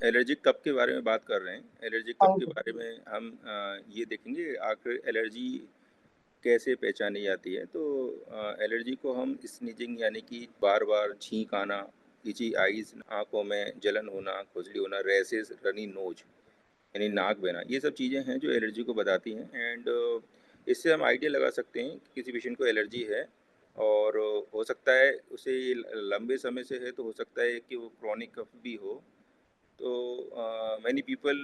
Allergic कफ के बारे में बात कर रहे हैं। एलर्जिक कफ हाँ के जी। बारे में हम ये देखेंगे आखिर एलर्जी कैसे पहचानी जाती है। तो एलर्जी को हम स्नीजिंग यानी कि बार-बार छींक आना, इची आईज़, आँखों में जलन होना, खुजली होना, रैशेज़, रनी नोज़ यानी नाक बहना, ये सब चीज़ें हैं जो एलर्जी को बताती हैं। एंड इससे हम आइडिया लगा सकते हैं कि किसी पेशेंट को एलर्जी है। और हो सकता है उसे लंबे समय से है, तो हो सकता है कि वो क्रॉनिक कफ भी हो। तो मैनी पीपल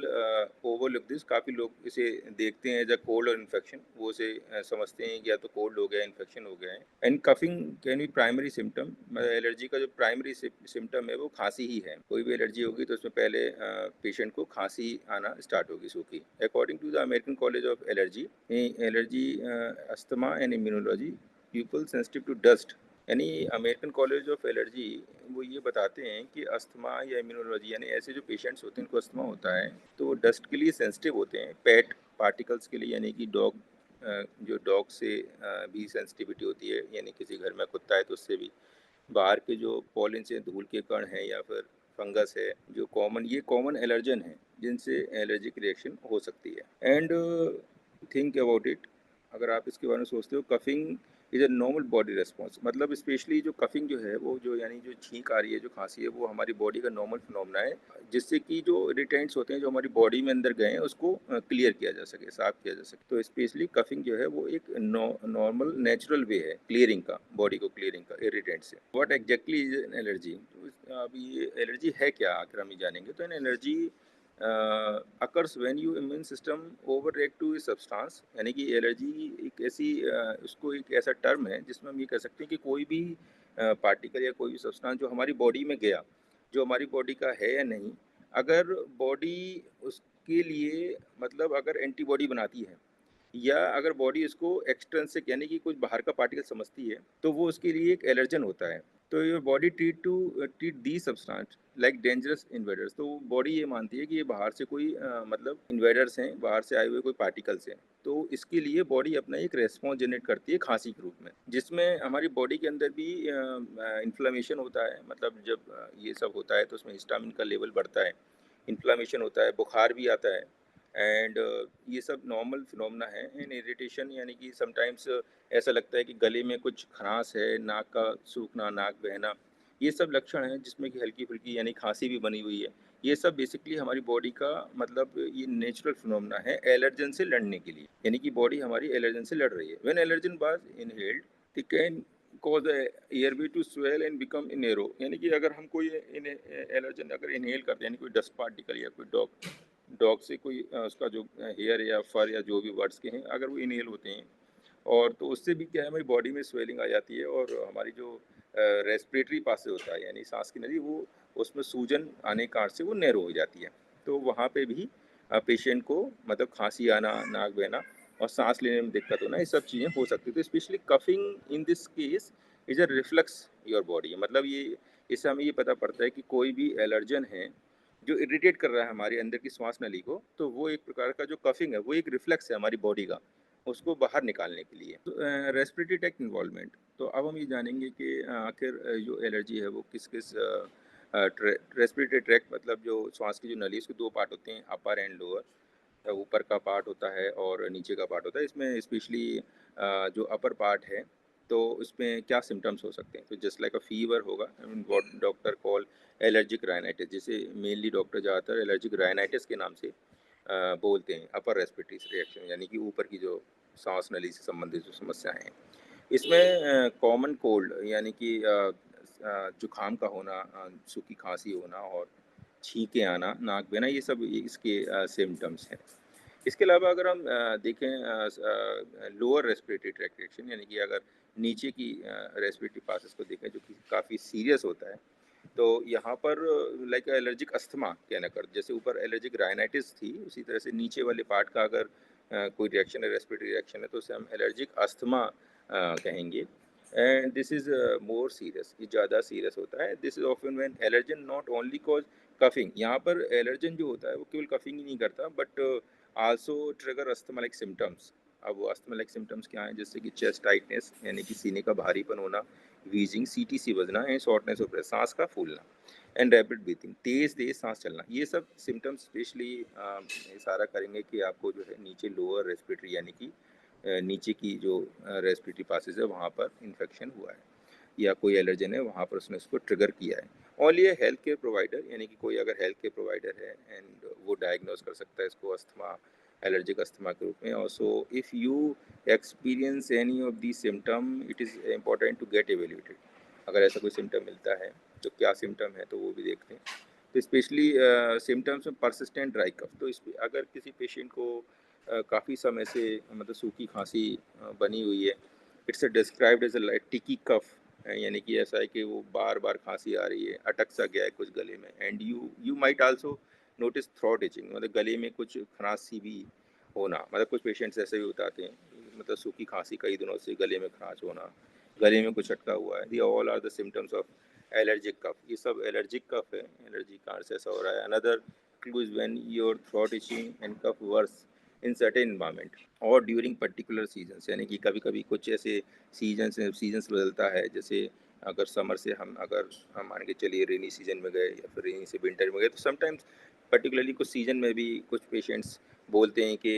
ओवरलुक दिस, काफ़ी लोग इसे देखते हैं एज अ कोल्ड और इन्फेक्शन। वो उसे समझते हैं कि या तो कोल्ड हो गया, इन्फेक्शन हो गया है। And coughing can be primary symptom. Allergy का जो प्राइमरी सिम्टम है वो खांसी ही है। कोई भी एलर्जी होगी तो उसमें पहले पेशेंट को खांसी आना स्टार्ट होगी, सूखी। According to the American College of Allergy, Allergy, Asthma and Immunology, people sensitive to dust, यानी अमेरिकन कॉलेज ऑफ एलर्जी वो ये बताते हैं कि अस्थमा या इम्यूनोलॉजी, यानी ऐसे जो पेशेंट्स होते हैं उनको अस्थमा होता है तो वो डस्ट के लिए सेंसिटिव होते हैं, पेट पार्टिकल्स के लिए, यानी कि डॉग, जो डॉग से भी सेंसिटिविटी होती है, यानी किसी घर में कुत्ता है तो उससे भी। बाहर के जो पॉलन से धूल के कण हैं या फिर फंगस है, जो कॉमन, ये कॉमन एलर्जन है जिनसे एलर्जिक रिएक्शन हो सकती है। एंड थिंक अबाउट इट, अगर आप इसके बारे में सोचते हो, coughing is a normal body response. मतलब स्पेशली जो कफिंग जो है वो, जो यानी जो छींक आ रही है, जो खांसी है, वो हमारी बॉडी का नॉर्मल फिनोमेना है, जिससे कि जो इरिटेंट्स होते हैं जो हमारी बॉडी में अंदर गए हैं उसको क्लियर किया जा सके, साफ किया जा सके। तो स्पेशली कफिंग जो है वो एक नॉर्मल नेचुरल वे है क्लियरिंग का, बॉडी को क्लियरिंग का इरिटेंट से। What exactly is an allergy? अभी ये एलर्जी है क्या, आखिर हम ये जानेंगे। तो an allergy occurs when you immune system over react to substance, यानी कि एलर्जी एक ऐसी उसको एक ऐसा टर्म है जिसमें हम ये कह सकते हैं कि कोई भी पार्टिकल या कोई भी सब्सटेंस जो हमारी बॉडी में गया, जो हमारी बॉडी का है या नहीं, अगर बॉडी उसके लिए, मतलब अगर एंटीबॉडी बनाती है, या अगर बॉडी इसको एक्सट्रिंसिक यानी कि कुछ बाहर का पार्टिकल समझती है, तो वो उसके लिए एक एलर्जन होता है। तो your body treat the substance like dangerous invaders. तो बॉडी ये मानती है कि ये बाहर से कोई मतलब इन्वेडर्स हैं, बाहर से आए हुए कोई पार्टिकल्स हैं। तो इसके लिए बॉडी अपना एक रेस्पॉन्स जनरेट करती है खांसी के रूप में, जिसमें हमारी बॉडी के अंदर भी इन्फ्लेमेशन होता है। मतलब जब ये सब होता है तो उसमें हिस्टामिन का लेवल बढ़ता है, इन्फ्लेमेशन होता है, बुखार भी आता है। एंड ये सब नॉर्मल फिनोमेना है। एंड इरिटेशन, यानी कि समटाइम्स ऐसा लगता है कि गले में कुछ खरांश है, नाक का सूखना, नाक बहना, ये सब लक्षण हैं जिसमें कि हल्की-फुल्की यानी खाँसी भी बनी हुई है। ये सब बेसिकली हमारी बॉडी का, मतलब ये नेचुरल फिनोमेना है एलर्जन से लड़ने के लिए, यानी कि बॉडी हमारी एलर्जन से लड़ रही है। When allergen was inhaled, it can cause the airway to swell and become narrow, यानी कि अगर हम कोई एलर्जन अगर इनहेल करते हैं, यानी कोई डस्ट पार्टिकल या कोई डॉग डॉग से कोई उसका जो हेयर या फर या जो भी वर्ड्स के हैं, अगर वो इनहेल होते हैं, और तो उससे भी क्या है, हमारी बॉडी में स्वेलिंग आ जाती है, और हमारी जो रेस्पिरेटरी पास से होता है, यानी सांस की नली, वो उसमें सूजन आने के कारण से वो नैरो हो जाती है। तो वहाँ पे भी पेशेंट को मतलब खांसी आना, नाक बहना और सांस लेने में दिक्कत होना, ये सब चीज़ें हो सकती है। तो specially coughing in this case is a reflex your body, मतलब ये, इससे हमें ये पता पड़ता है कि कोई भी एलर्जन है जो इरिटेट कर रहा है हमारे अंदर की श्वास नली को, तो वो एक प्रकार का जो कफिंग है वो एक रिफ्लेक्स है हमारी बॉडी का, उसको बाहर निकालने के लिए। तो रेस्पिरेटरी ट्रैक्ट इन्वॉल्वमेंट, तो अब हम ये जानेंगे कि आखिर जो एलर्जी है वो किस किस रेस्पिरेटरी ट्रैक्ट, मतलब जो श्वास की जो नली, उसके दो पार्ट होते हैं, अपर एंड लोअर। ऊपर का पार्ट होता है और नीचे का पार्ट होता है। इसमें स्पेशली जो अपर पार्ट है, तो उसमें क्या सिम्टम्स हो सकते हैं। तो जस्ट लाइक अ फीवर होगा, what doctor call allergic rhinitis, जिसे मेनली डॉक्टर ज़्यादातर एलर्जिक राइनाइटिस के नाम से बोलते हैं, अपर रेस्पिरेटरी रिएक्शन, यानी कि ऊपर की जो सांस नली से संबंधित जो समस्याएं हैं। इसमें कॉमन कोल्ड, यानी कि जुकाम का होना, सूखी खांसी होना और छींके आना, नाक बहना, ये सब इसके सिम्टम्स हैं। इसके अलावा अगर हम देखें लोअर रेस्पिरेटरी ट्रैक्ट रिएक्शन, यानी कि अगर नीचे की रेस्पिरेटरी पासेस को देखें, जो कि काफ़ी सीरियस होता है, तो यहाँ पर लाइक एलर्जिक अस्थमा कहना कर, जैसे ऊपर एलर्जिक राइनाइटिस थी, उसी तरह से नीचे वाले पार्ट का अगर कोई रिएक्शन है, रेस्पिरेटरी रिएक्शन है, तो उसे हम एलर्जिक अस्थमा कहेंगे। And this is more serious, ये ज़्यादा सीरियस होता है। This is often when allergen not only cause coughing, यहाँ पर एलर्जन जो होता है वो केवल कफिंग ही नहीं करता, but also trigger asthma like symptoms. अब वो अस्थमा लाइक सिम्टम्स क्या हैं, जैसे कि चेस्ट टाइटनेस यानी कि सीने का भारीपन होना, वीजिंग, सीटीसी बजना एंड शॉर्टनेस ऑफ ब्रेथ, सांस का फूलना एंड रैपिड ब्रीथिंग, तेज तेज सांस चलना। ये सब सिम्टम्स स्पेशली इशारा करेंगे कि आपको जो है नीचे लोअर रेस्पिरेटरी यानी कि नीचे की जो रेस्पिरेटरी पासेज है वहाँ पर इन्फेक्शन हुआ है या कोई एलर्जन है वहाँ पर उसने उसको ट्रिगर किया है। और ये हेल्थ केयर प्रोवाइडर यानी कि कोई अगर हेल्थ केयर प्रोवाइडर है एंड वो डायग्नोज कर सकता है इसको अस्थमा, एलर्जिक अस्थमा के रूप में। Also if you experience any of the symptom it is important to get evaluated. अगर ऐसा कोई सिम्टम मिलता है तो क्या सिम्टम है तो वो भी देखते हैं। तो स्पेशली सिम्टम्स में परसिस्टेंट ड्राई कफ, तो इस अगर किसी पेशेंट को काफ़ी समय से मतलब सूखी खांसी बनी हुई है, इट्स डिस्क्राइब्ड एज अ टिकी कफ, यानी कि ऐसा है कि वो बार बार खांसी आ रही है, अटक सा गया है कुछ गले में, and you might also notice throat itching, मतलब गले में कुछ खराश सी भी होना। मतलब कुछ पेशेंट्स ऐसे भी बताते हैं, मतलब सूखी खांसी कई दिनों से, गले में खराश होना, गले में कुछ अटका हुआ है। ये all are the symptoms of allergic cough. ये सब एलर्जिक कफ है, एलर्जी कारण से ऐसा हो रहा है। Another clue is when your throat itching and cough worse in certain environment और ड्यूरिंग पर्टिकुलर सीजन्स, यानी कि कभी कभी कुछ ऐसे सीजन्स बदलता है, जैसे अगर समर से हम मान के चलिए रेनी सीजन में गए या फिर रेनी से विंटर में गए, तो समटाइम्स पर्टिकुलरली कुछ सीजन में भी कुछ पेशेंट्स बोलते हैं कि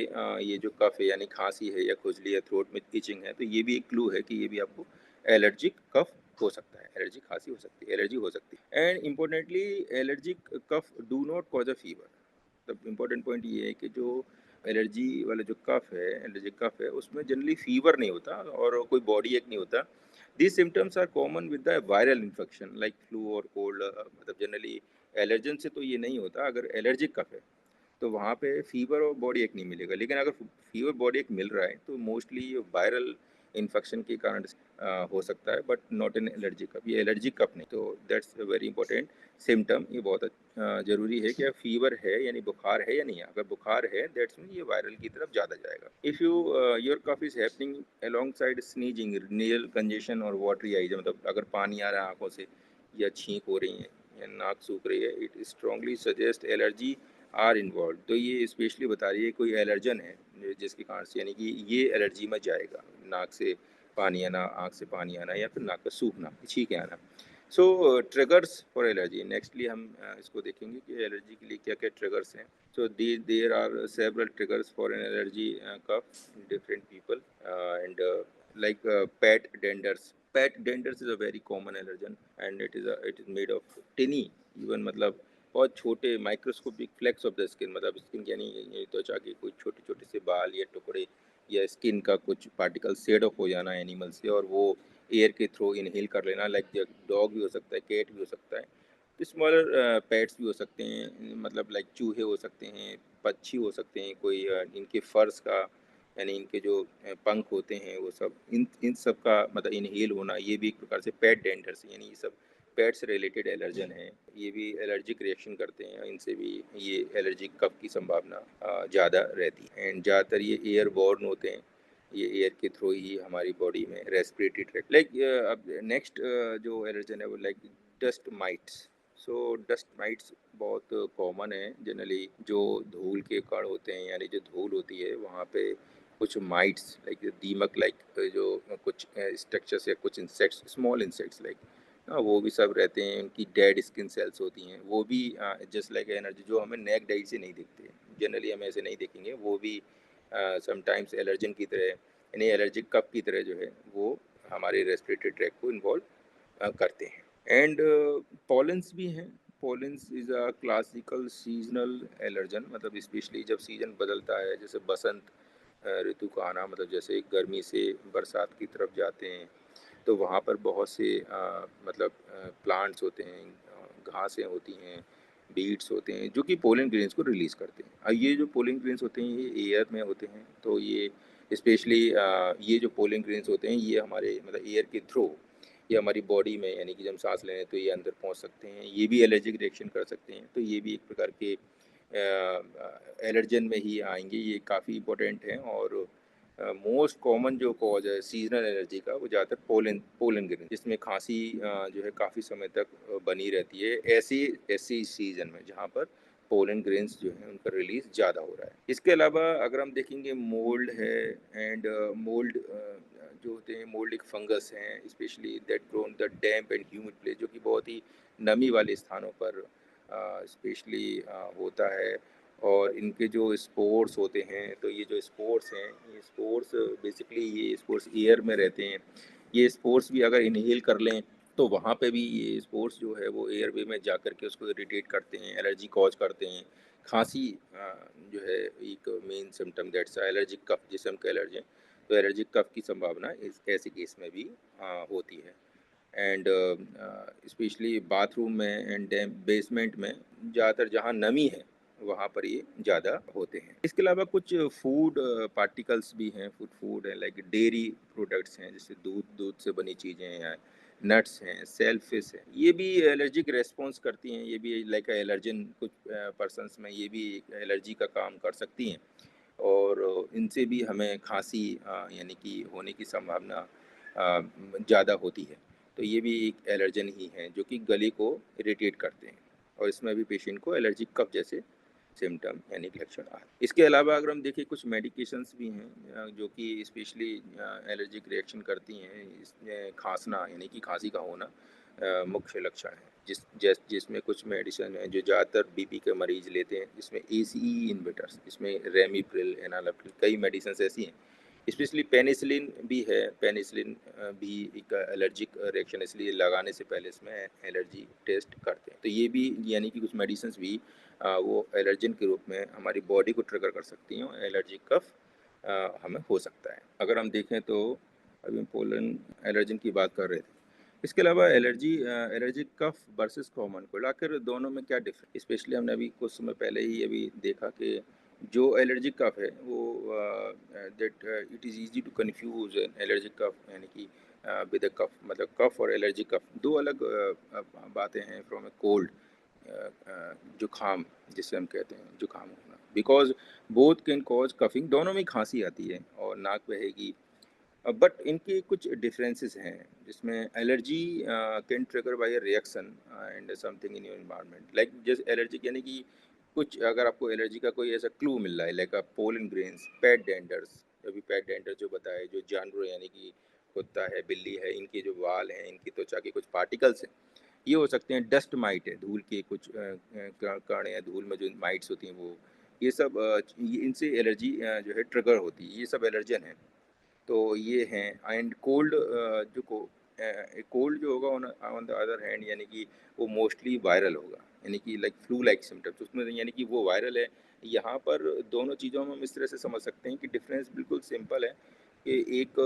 ये जो कफ है यानी खांसी है या खुजली है, थ्रोट में इचिंग है, तो ये भी एक क्लू है कि ये भी आपको एलर्जिक कफ हो सकता है, एलर्जिक खांसी हो सकती है, एलर्जी हो सकती है। And importantly allergic cough do not cause a fever. तब इम्पोर्टेंट पॉइंट ये है कि जो एलर्जी वाला जो कफ है, एलर्जिक कफ है, उसमें जनरली फीवर नहीं होता और कोई बॉडी एक नहीं होता। These symptoms are common with the viral infection like flu और कोल्ड। मतलब जनरली एलर्जन से तो ये नहीं होता। अगर एलर्जिक कफ है तो वहाँ पे फीवर और बॉडी एक नहीं मिलेगा, लेकिन अगर फीवर बॉडी एक मिल रहा है तो मोस्टली ये वायरल इन्फेक्शन के कारण हो सकता है, बट नॉट एन एलर्जी कफ। ये एलर्जी कफ नहीं। तो दैट्स वेरी इंपॉर्टेंट सिम्टम। ये बहुत जरूरी है कि बुखार है यानी बुखार है या नहीं है। अगर बुखार है दैट्स मीन ये वायरल की तरफ ज़्यादा जाएगा। If you your cough is happening alongside sneezing, nasal congestion और वाटरी आइज, मतलब अगर पानी आ रहा है आंखों से या छींक हो रही है या नाक सूख रही है, it strongly suggest allergy are involve. तो ये स्पेशली बता रही है कोई एलर्जन है जिसके कारण से, यानी कि ये एलर्जी में जाएगा, नाक से पानी आना, आँख से पानी आना या फिर नाक का सूखना, छींके आना। सो ट्रिगर्स फॉर एलर्जी, नेक्स्टली हम इसको देखेंगे कि एलर्जी के लिए क्या क्या ट्रिगर्स हैं। So there are several triggers for an allergy cough in different people and like pet denders. Pet denders is a very common allergen and it is made of tiny, even मतलब बहुत छोटे microscopic flakes of the skin, मतलब skin यानी ये त्वचा के कुछ छोटे छोटे से बाल या टुकड़े या स्किन का कुछ पार्टिकल सेड ऑफ हो जाना एनिमल से, और वो एयर के थ्रू इनहेल कर लेना। लाइक डॉग भी हो सकता है, कैट भी हो सकता है, तो स्मॉलर पेट्स भी हो सकते हैं, मतलब लाइक चूहे हो सकते हैं, पक्षी हो सकते हैं, कोई इनके फर्स का यानी इनके जो पंख होते हैं वो सब, इन इन सब का मतलब इनहेल होना, ये भी एक प्रकार से पेट डेंटर्स, यानी ये सब पेट से रिलेटेड एलर्जन है। ये भी एलर्जिक रिएक्शन करते हैं, इनसे भी ये एलर्जिक कफ की संभावना ज़्यादा रहती है। एंड ज़्यादातर ये एयर बॉर्न होते हैं, ये एयर के थ्रू ही हमारी बॉडी में रेस्पिरेटरी ट्रैक। लाइक अब नेक्स्ट जो एलर्जन है वो लाइक डस्ट माइट्स। सो डस्ट माइट्स बहुत कॉमन है। जनरली जो धूल के कण होते हैं यानी जो धूल होती है वहाँ पे कुछ माइट्स लाइक दीमक लाइक जो कुछ स्ट्रक्चर्स या कुछ इंसेक्ट्स, स्मॉल इंसेक्ट्स लाइक वो भी सब रहते हैं। उनकी डेड स्किन सेल्स होती हैं, वो भी जस्ट लाइक एनर्जी जो हमें नेक डाइट से नहीं दिखते, जनरली हम ऐसे नहीं देखेंगे, वो भी समटाइम्स एलर्जन की तरह यानी एलर्जिक कफ की तरह जो है वो हमारे रेस्पिरेटरी ट्रैक को इन्वॉल्व करते हैं। एंड पॉलेंस भी हैं। Pollens is a classical seasonal allergen, मतलब स्पेशली जब सीजन बदलता है, जैसे बसंत ऋतु का आना, मतलब जैसे गर्मी से बरसात की तरफ जाते हैं तो वहाँ पर बहुत से मतलब प्लांट्स होते हैं, घासें होती हैं, बीड्स होते हैं जो कि पोलन ग्रेन्स को रिलीज़ करते हैं। ये जो पोलन ग्रेन्स होते हैं ये एयर में होते हैं, तो ये स्पेशली ये जो पोलन ग्रेन्स होते हैं ये हमारे मतलब एयर के थ्रू ये हमारी बॉडी में यानी कि जब हम सांस लें तो ये अंदर पहुंच सकते हैं, ये भी एलर्जिक रिएक्शन कर सकते हैं। तो ये भी एक प्रकार के एलर्जन में ही आएंगे, ये काफ़ी इंपॉर्टेंट हैं। और मोस्ट कॉमन जो कॉज है सीजनल एलर्जी का वो ज़्यादातर पोलन पोलन ग्रेन, जिसमें खांसी जो है काफ़ी समय तक बनी रहती है ऐसी ऐसी सीजन में जहाँ पर पोलन ग्रेन्स जो हैं उनका रिलीज़ ज़्यादा हो रहा है। इसके अलावा अगर हम देखेंगे मोल्ड है एंड मोल्ड जो होते हैं, मोल्ड एक फंगस हैं specially that grow in the damp and humid place, जो कि बहुत ही नमी वाले स्थानों पर स्पेशली होता है। और इनके जो स्पोर्स होते हैं, तो ये जो स्पोर्स हैं, ये स्पोर्स बेसिकली ये स्पोर्स एयर में रहते हैं। ये स्पोर्स भी अगर इनहेल कर लें तो वहाँ पे भी ये स्पोर्स जो है वो एयरवे में जा कर के उसको इरिटेट करते हैं, एलर्जी कॉज करते हैं। खांसी जो है एक मेन सिम्टम, दैट्स एलर्जिक कफ जिसे हम एलर्जी हैं, तो एलर्जिक कफ की संभावना इस ऐसे केस में भी होती है। एंड स्पेशली बाथरूम में एंड बेसमेंट में ज़्यादातर जहाँ नमी है वहाँ पर ये ज़्यादा होते हैं। इसके अलावा कुछ फूड पार्टिकल्स भी हैं, फूड है लाइक डेयरी प्रोडक्ट्स हैं, जैसे दूध से बनी चीज़ें हैं, नट्स हैं, सेलफिश है, ये भी एलर्जिक रेस्पॉन्स करती हैं। ये भी लाइक एलर्जन कुछ पर्सन्स में ये भी एलर्जी का काम कर सकती हैं और इनसे भी हमें खांसी यानी कि होने की संभावना ज़्यादा होती है। तो ये भी एक एलर्जन ही है जो कि गले को इरिटेट करते हैं और इसमें भी पेशेंट को एलर्जिक कफ जैसे सिम्टम यानी कि लक्षण आ रहे हैं। इसके अलावा अगर हम देखें कुछ मेडिकेशंस भी हैं जो कि स्पेशली एलर्जिक रिएक्शन करती हैं। इसमें खांसना यानी कि खांसी का होना मुख्य लक्षण है, जिसमें कुछ मेडिसिन है जो ज़्यादातर बीपी के मरीज लेते हैं, जिसमें एसीई इनहिबिटर्स, इसमें रेमिप्रिल, एनालाप्रिल, कई मेडिसिन ऐसी हैं। स्पेशली पेनिसिलिन भी है। पेनिसिलिन भी एक एलर्जिक रिएक्शन, इसलिए लगाने से पहले इसमें एलर्जी टेस्ट करते हैं। तो ये भी यानी कि कुछ मेडिसिन भी वो एलर्जन के रूप में हमारी बॉडी को ट्रिगर कर सकती हैं और एलर्जिक कफ हमें हो सकता है। अगर हम देखें तो अभी हम पोलन एलर्जन की बात कर रहे थे। इसके अलावा एलर्जिक कफ वर्सेस कॉमन कोल्ड, आखिर दोनों में क्या डिफरेंस? स्पेशली हमने अभी कुछ समय पहले ही अभी देखा कि जो एलर्जिक कफ है वो that it is easy to confuse allergic cough यानी कि विद कफ, मतलब कफ और एलर्जिक कफ दो अलग बातें हैं फ्रॉम ए कोल्ड, जुकाम जिसे हम कहते हैं, जुकाम होना, because both can cause coughing, दोनों में खांसी आती है और नाक बहेगी। बट इनके कुछ डिफरेंसेस हैं जिसमें allergy can trigger by a reaction and something in your environment, like जैसे एलर्जिक यानी कि कुछ अगर आपको एलर्जी का कोई ऐसा क्लू मिल रहा है, लाइक पोलन ग्रेन्स, पैट डेंडर्स, अभी पैट डेंडर जो बताए, जो जानवर यानी कि कुत्ता है, बिल्ली है, इनके जो वाल हैं, इनकी त्वचा के कुछ पार्टिकल्स हैं, ये हो सकते हैं। डस्ट माइट है, धूल के कुछ कण या धूल में जो माइट्स होती हैं वो, ये सब इनसे एलर्जी जो है ट्रिगर होती है, ये सब एलर्जन है। तो ये हैं। एंड कोल्ड जो कोल्ड जो होगा ऑन द अदर हैंड यानी कि वो मोस्टली वायरल होगा, यानी कि लाइक फ्लू लाइक सिम्टम्स उसमें, यानी कि वो वायरल है। यहाँ पर दोनों चीज़ों में हम इस तरह से समझ सकते हैं कि डिफरेंस बिल्कुल सिंपल है कि एक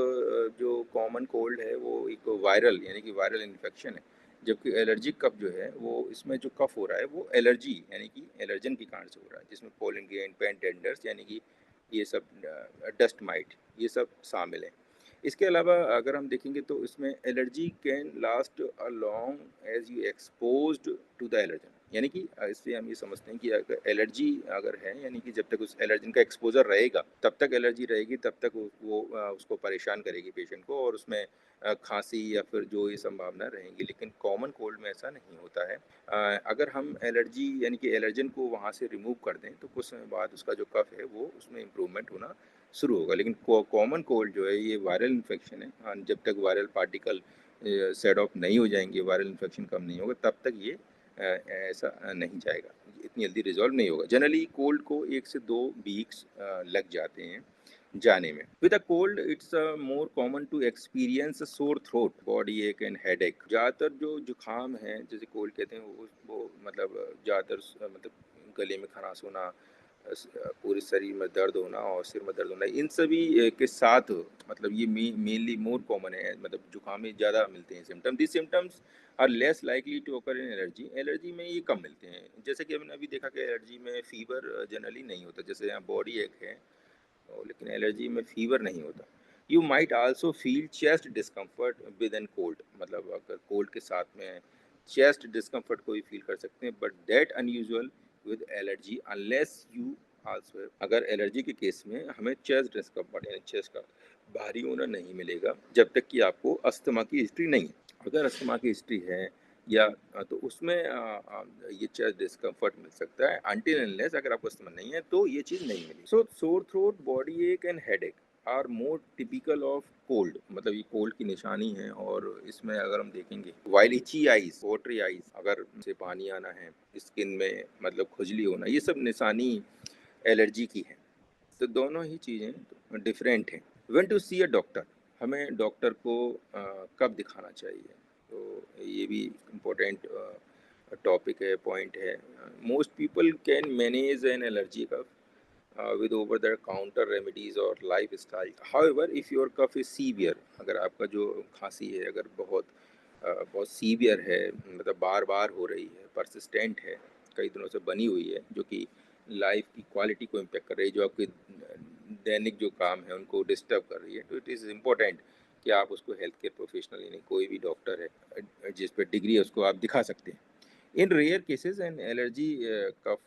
जो कॉमन कोल्ड है वो एक वायरल यानी कि वायरल इन्फेक्शन है, जबकि एलर्जिक कफ जो है वो, इसमें जो कफ हो रहा है वो एलर्जी यानी कि एलर्जन के कारण से हो रहा है, जिसमें पोलन ग्रेन, पेन टेंडर्स यानी कि ये सब, डस्ट माइट, ये सब शामिल हैं। इसके अलावा अगर हम देखेंगे तो इसमें allergy can last a long as you exposed to the allergen, यानी कि इससे हम ये समझते हैं कि अगर एलर्जी अगर है यानी कि जब तक उस एलर्जन का एक्सपोजर रहेगा तब तक एलर्जी रहेगी, तब तक वो उसको परेशान करेगी पेशेंट को, और उसमें खांसी या फिर जो ये संभावना रहेंगी। लेकिन कॉमन कोल्ड में ऐसा नहीं होता है। अगर हम एलर्जी यानी कि एलर्जन को वहाँ से रिमूव कर दें तो कुछ समय बाद उसका जो कफ है वो उसमें इम्प्रूवमेंट होना शुरू होगा। लेकिन कॉमन कोल्ड जो है ये वायरल इन्फेक्शन है, जब तक वायरल पार्टिकल सेड ऑफ नहीं हो जाएंगे, वायरल इन्फेक्शन कम नहीं होगा, तब तक ये ऐसा नहीं जाएगा, इतनी जल्दी रिजॉल्व नहीं होगा। जनरली कोल्ड को 1 से 2 वीक्स लग जाते हैं जाने में। With a cold it's more common to experience sore throat, body ache and headache. ज़्यादातर जो जुकाम है जैसे कोल्ड कहते हैं वो मतलब ज़्यादातर मतलब गले में खराश होना, पूरे शरीर में दर्द होना और सिर में दर्द होना, इन सभी के साथ मतलब ये मेनली मोर कॉमन है, मतलब जुकाम में ज़्यादा मिलते हैं symptom. This symptoms are less likely to occur in allergy, allergy में ये कम मिलते हैं। जैसे कि हमने अभी देखा कि एलर्जी में फीवर जनरली नहीं होता, जैसे यहाँ बॉडी एक है लेकिन एलर्जी में फीवर नहीं होता। You might also feel chest discomfort with an cold, मतलब अगर कोल्ड के साथ में चेस्ट डिस्कम्फर्ट को भी फील कर सकते हैं, but that unusual with allergy unless you also, अगर एलर्जी के केस में हमें चेस्ट डिस्कम्फर्ट यानी चेस्ट का भारी होना नहीं मिलेगा जब तक कि आपको अस्थमा की हिस्ट्री नहीं है। अगर अस्थमा की हिस्ट्री है या तो उसमें ये च डिस्कम्फर्ट मिल सकता है अनटिल अनलेस अगर आपको अस्थमा नहीं है तो ये चीज़ नहीं मिलेगी। So sore throat, body ache and headache are more typical of cold, मतलब ये कोल्ड की निशानी है। और इसमें अगर हम देखेंगे वाइल इची आइज, वाटरी आइज, अगर से पानी आना है, स्किन में मतलब खुजली होना, ये सब निशानी एलर्जी की है। तो दोनों ही चीज़ें डिफरेंट हैं। When to see a doctor, हमें डॉक्टर को कब दिखाना चाहिए, तो ये भी इम्पोर्टेंट टॉपिक है, पॉइंट है। Most people can manage an allergy cough with over the counter remedies और lifestyle. However, if your cough is severe, अगर आपका जो खांसी है अगर बहुत सीवियर है, मतलब बार बार हो रही है, परसिस्टेंट है, कई दिनों से बनी हुई है, जो कि लाइफ की क्वालिटी को इम्पेक्ट कर रही है, जो आपके दैनिक जो काम है उनको डिस्टर्ब कर रही है, तो इट इज़ इम्पोर्टेंट कि आप उसको हेल्थ केयर प्रोफेशनल, यानी कोई भी डॉक्टर है जिस पर डिग्री है उसको आप दिखा सकते हैं। In rare cases, an allergy cough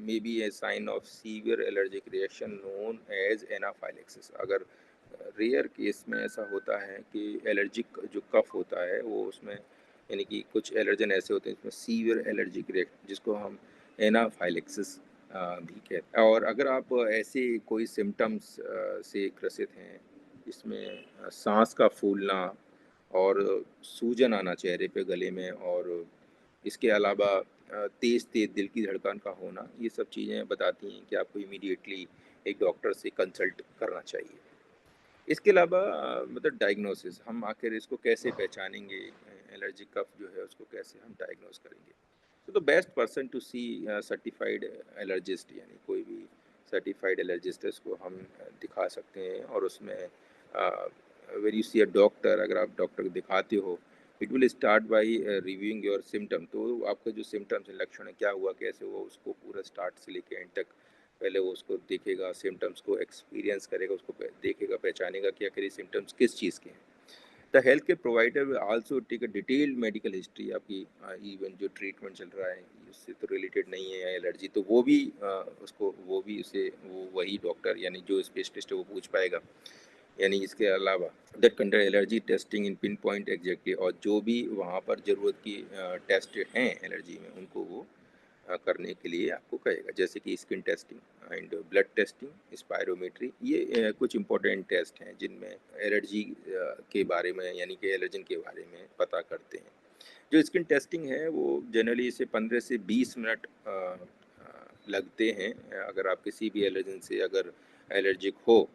may be a sign of severe allergic reaction known as anaphylaxis. अगर रेयर केस में ऐसा होता है कि एलर्जिक जो कफ होता है वो उसमें, यानी कि कुछ एलर्जन ऐसे होते हैं जिसमें सीवियर एलर्जिक रिएक्शन, जिसको हम एनाफाइलेक्सिस भी कहते हैं। और अगर आप ऐसे कोई सिम्टम्स से ग्रसित हैं जिसमें सांस का फूलना और सूजन आना चेहरे पे, गले में, और इसके अलावा तेज़ तेज़ दिल की धड़कन का होना, ये सब चीज़ें बताती हैं कि आपको इमीडिएटली एक डॉक्टर से कंसल्ट करना चाहिए। इसके अलावा मतलब डायग्नोसिस, हम आखिर इसको कैसे पहचानेंगे, एलर्जी कफ जो है उसको कैसे हम डायग्नोस करेंगे। तो the best person to see certified allergist, यानी कोई भी सर्टिफाइड एलर्जिस्ट है उसको हम दिखा सकते हैं। और उसमें where you see a doctor, अगर आप डॉक्टर को दिखाते हो, it will start by reviewing your symptom. तो आपका जो सिम्टम्स है, लक्षण है, क्या हुआ, कैसे हुआ, उसको पूरा स्टार्ट से लेके एंड तक पहले वो उसको देखेगा, सिम्टम्स को एक्सपीरियंस करेगा, उसको देखेगा, पहचानेगा कि आखिर ये सिम्टम्स किस चीज़ के हैं। The health care provider will also take a detailed medical history, आपकी इवन जो ट्रीटमेंट चल रहा है उससे तो रिलेटेड नहीं है एलर्जी, तो वो भी उसको, वो भी उसे, वो वही डॉक्टर यानी जो स्पेशलिस्ट है वो पूछ पाएगा। यानी इसके अलावा that conduct allergy testing in pin point exactly, और जो भी वहाँ पर ज़रूरत की टेस्ट हैं एलर्जी में, उनको वो करने के लिए आपको कहेगा, जैसे कि skin testing and blood testing, spirometry, ये कुछ इंपॉर्टेंट टेस्ट हैं जिनमें एलर्जी के बारे में, यानी कि एलर्जन के बारे में पता करते हैं। जो स्किन टेस्टिंग है वो जनरली इसे 15 से 20 मिनट लगते हैं। अगर आप किसी भी एलर्जन से अगर एलर्जिक हो,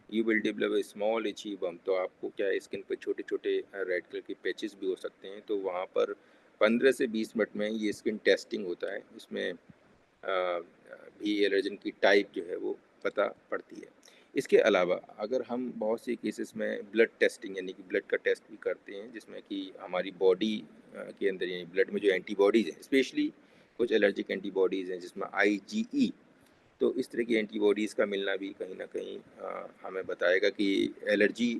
you will develop a small itchy bump, तो आपको क्या है, स्किन पे छोटे छोटे रेड कलर के पैचेस भी हो सकते हैं। तो वहाँ पर 15 से 20 मिनट में ये स्किन टेस्टिंग होता है, इसमें भी एलर्जन की टाइप जो है वो पता पड़ती है। इसके अलावा अगर हम बहुत सी केसेस में ब्लड टेस्टिंग, यानी कि ब्लड का टेस्ट भी करते हैं, जिसमें कि हमारी बॉडी के अंदर, यानी ब्लड में जो एंटीबॉडीज़ हैं, स्पेशली कुछ एलर्जिक एंटीबॉडीज़ हैं जिसमें आईजीई, तो इस तरह की एंटीबॉडीज़ का मिलना भी कहीं न कहीं हमें बताएगा कि एलर्जी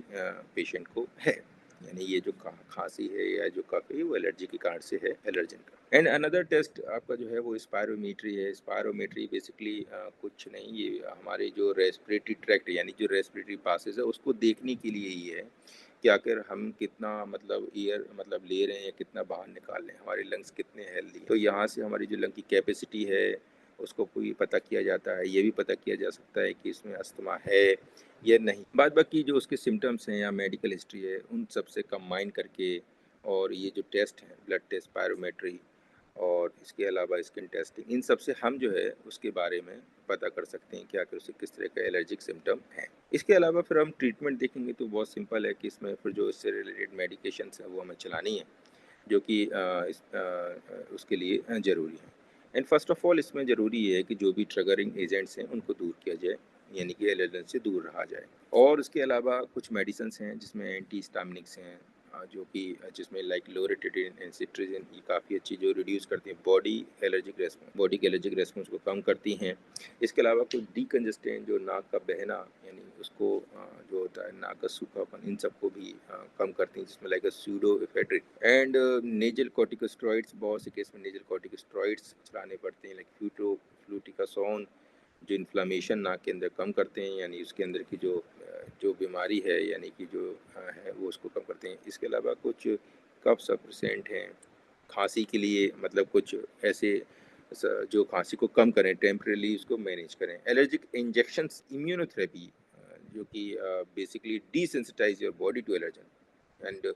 पेशेंट को है। यानी ये जो खाँसी है या जो कफ है वो एलर्जी के कारण से है, एलर्जन का। एंड अनदर टेस्ट आपका जो है वो स्पायरोमेट्री है। स्पायरोमेट्री बेसिकली कुछ नहीं, ये हमारे जो रेस्पिरेटरी ट्रैक्ट, यानी जो रेस्पिरेटरी पासेस है उसको देखने के लिए ही है कि आखिर हम कितना मतलब एयर मतलब ले रहे हैं, कितना बाहर निकाल रहे हैं, हमारे लंग्स कितने हेल्दी हैं। तो यहाँ से हमारी जो लंग की कैपेसिटी है उसको कोई पता किया जाता है। ये भी पता किया जा सकता है कि इसमें अस्थमा है या नहीं। बाद बाकी जो उसके सिम्टम्स हैं या मेडिकल हिस्ट्री है, उन सब से कंबाइन करके, और ये जो टेस्ट हैं, ब्लड टेस्ट, पायरोमेट्री, और इसके अलावा स्किन टेस्टिंग, इन सब से हम जो है उसके बारे में पता कर सकते हैं कि आखिर उसे किस तरह का एलर्जिक सिम्टम है। इसके अलावा फिर हम ट्रीटमेंट देखेंगे तो बहुत सिंपल है कि इसमें फिर जो इससे रिलेटेड मेडिकेशंस है वो हमें चलानी है, जो कि उसके लिए ज़रूरी है। एंड फर्स्ट ऑफ ऑल इसमें ज़रूरी है कि जो भी ट्रिगरिंग एजेंट्स हैं उनको दूर किया जाए, यानी कि एलर्जन से दूर रहा जाए। और इसके अलावा कुछ मेडिसिन्स हैं जिसमें एंटी हिस्टामिनिक्स हैं, जो कि जिसमें लाइक लोरेटिडिन एंड सिट्रिजिन, ये काफ़ी अच्छी जो रिड्यूस करती हैं बॉडी के एलर्जिक रेस्पॉन्स को कम करती हैं। इसके अलावा कुछ डीकंजेस्टेंट, जो नाक का बहना, यानी उसको जो होता है नाक का सूखापन, इन सबको भी कम करती हैं, जिसमें like pseudoephedrine and nasal corticosteroids. बहुत से केस में नेजल कॉर्टिकोस्टेरॉइड्स चलाने पड़ते हैं, लाइक फ्लूटिकासोन, जो इन्फ्लामेशन नाक के अंदर कम करते हैं, यानी उसके अंदर की जो बीमारी है, यानी कि जो है वो उसको कम करते हैं। इसके अलावा कुछ कफ सप्रेसेंट हैं, खांसी के लिए मतलब कुछ ऐसे जो खांसी को कम करें, टेम्परेली उसको मैनेज करें। एलर्जिक इंजेक्शंस, इम्यूनोथेरेपी जो कि basically desensitize your body to allergen, and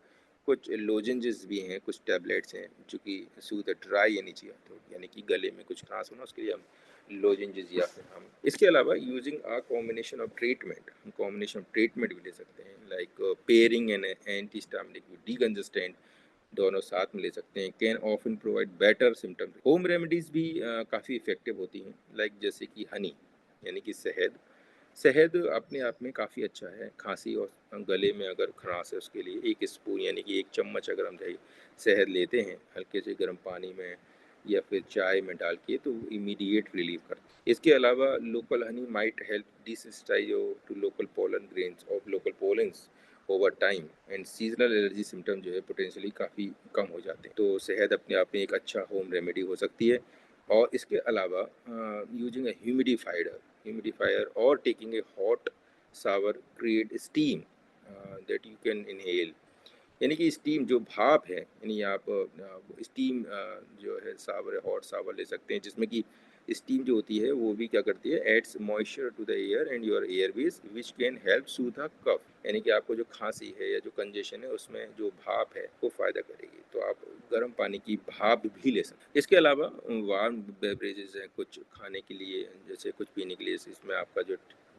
कुछ लोजेंजेस भी हैं, कुछ टैबलेट्स हैं जो कि सूद ड्राई एनर्जी यानी कि गले में कुछ खांस होना उसके लिए हम लोजेंजेस या फिर हम इसके अलावा using a combination of treatment, हम कॉम्बिनेशन ऑफ ट्रीटमेंट भी ले सकते हैं, like pairing an antihistaminic with decongestant, दोनों साथ में ले सकते हैं। Can often provide better symptom. Home remedies भी काफ़ी इफेक्टिव होती हैं, लाइक जैसे कि हनी यानी कि शहद। शहद अपने आप में काफ़ी अच्छा है, खांसी और गले में अगर खराश है उसके लिए 1 स्पून यानी कि 1 चम्मच अगर हम शहद लेते हैं हल्के से गर्म पानी में या फिर चाय में डाल के, तो इमीडिएट रिलीफ करता है। इसके अलावा local honey might help desensitize to local pollen grains of local pollens over time, and seasonal allergy symptom जो है पोटेंशियली काफ़ी कम हो जाते हैं। तो शहद अपने आप में एक अच्छा होम रेमेडी हो सकती है। और इसके अलावा यूजिंग ए ह्यूमिडिफायर और taking a hot shower create steam that you can inhale, यानी कि स्टीम जो भाप है, यानी आप स्टीम जो है शावर, हॉट शावर ले सकते हैं, जिसमें कि स्टीम जो होती है वो भी क्या करती है, adds moisture to the air and your airways which can help soothe the cough, यानी कि आपको जो खांसी है या जो कंजेशन है उसमें जो भाप है वो फ़ायदा करेगी। तो आप गर्म पानी की भाप भी ले सकते हैं। इसके अलावा वार्म बेवरेजेस हैं कुछ खाने के लिए, जैसे कुछ पीने के लिए, इसमें आपका जो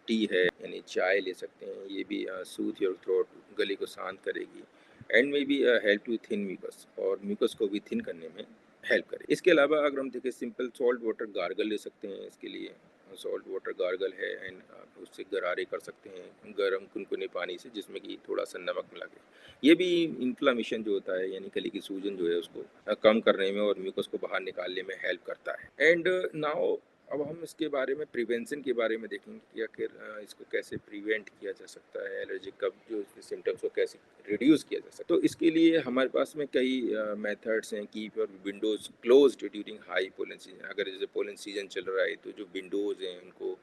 टी है यानी चाय ले सकते हैं, ये भी सूथ योर थ्रोट, गले को शांत करेगी, and may be help to thin mucus, और म्यूकस को भी थिन करने में हेल्प करे। इसके अलावा अगर हम देखें, सिंपल सॉल्ट वाटर गार्गल ले सकते हैं इसके लिए। सॉल्ट वाटर गार्गल है, एंड आप उससे गरारे कर सकते हैं गर्म कुनकुने पानी से, जिसमें कि थोड़ा सा नमक मिला के। ये भी इन्फ्लामेशन जो होता है यानी गले की सूजन जो है उसको कम करने में और म्यूकस को बाहर निकालने में हेल्प करता है। एंड नाउ अब हम इसके बारे में प्रिवेंशन के बारे में देखेंगे कि आखिर इसको कैसे प्रिवेंट किया जा सकता है, एलर्जी कब जो सिम्टम्स को कैसे रिड्यूस किया जा सकता है। तो इसके लिए हमारे पास में कई मेथड्स हैं। Keep your Windows closed during high pollen season, अगर जैसे पोलन सीजन चल रहा है तो जो विंडोज़ हैं उनको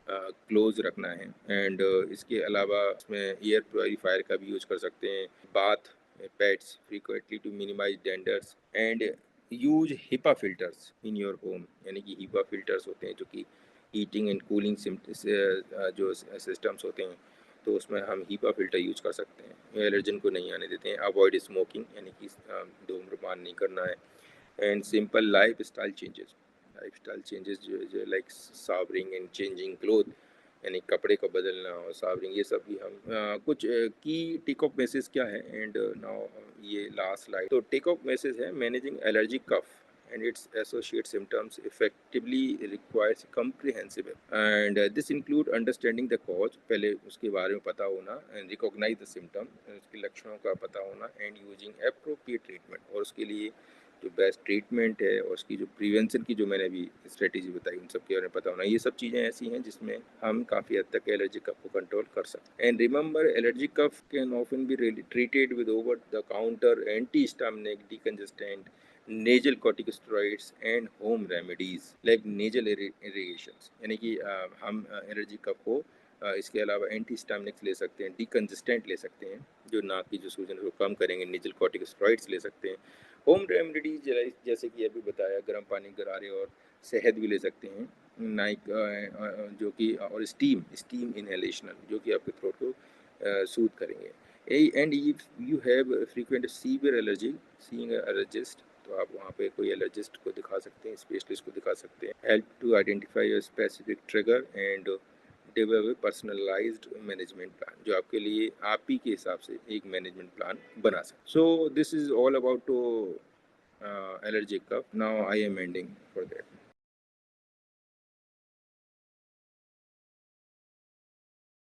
क्लोज रखना है। एंड इसके अलावा इसमें एयर प्योरीफायर का भी यूज कर सकते हैं। Bath pets frequently to minimize danders, and use HEPA filters in your home, यानी कि हिपा फिल्टर्स होते हैं जो कि हीटिंग एंड कूलिंग जो सिस्टम्स होते हैं, तो उसमें हम हीपा फिल्टर यूज कर सकते हैं, एलर्जन को नहीं आने देते हैं। अवॉइड स्मोकिंग, यानी कि धूम्रपान नहीं करना है। And simple lifestyle changes जो like showering and changing cloth, यानी कपड़े को बदलना और सावरिंग, ये सब भी हम कुछ की टेक ऑफ मैसेज क्या है। एंड नाउ ये लास्ट स्लाइड, तो टेक ऑफ मैसेज है, managing allergy cough and its associated symptoms effectively requires comprehensive, and this include understanding the cause, पहले उसके बारे में पता होना, and recognize the symptom, उसके लक्षणों का पता होना, and using appropriate treatment, और उसके लिए जो बेस्ट ट्रीटमेंट है और उसकी जो प्रिवेंशन की जो मैंने अभी स्ट्रेटेजी बताई उन सब के बारे में पता होना, ये सब चीज़ें ऐसी हैं जिसमें हम काफ़ी हद तक एलर्जी कफ को कंट्रोल कर सकते हैं। And remember, allergy cough can often be treated with over the counter antihistaminic, decongestant, nasal corticosteroids and home remedies like nasal irrigation, यानी कि हम एलर्जी कफ को इसके अलावा एंटीहिस्टामिनिक्स ले सकते हैं, डिकंजेस्टेंट ले सकते हैं जो नाक की जो सूजन को कम करेंगे, नेजल कॉर्टिकोस्टेरॉइड्स ले सकते हैं। होम रेमेडीज जैसे कि अभी बताया, गर्म पानी, गरारे और शहद भी ले सकते हैं, नाइक जो कि, और स्टीम इनहेलेशन जो कि आपके थ्रोट को सूद करेंगे। And if you have frequent severe allergy, seeing allergist, तो आप वहाँ पे कोई एलर्जिस्ट को दिखा सकते हैं, स्पेशलिस्ट को दिखा सकते हैं। Help to identify your specific trigger and develop personalized management plan, जो आपके लिए आप ही के हिसाब से एक मैनेजमेंट प्लान बना सकते। So this is all about to allergic cough. Now I am ending for that.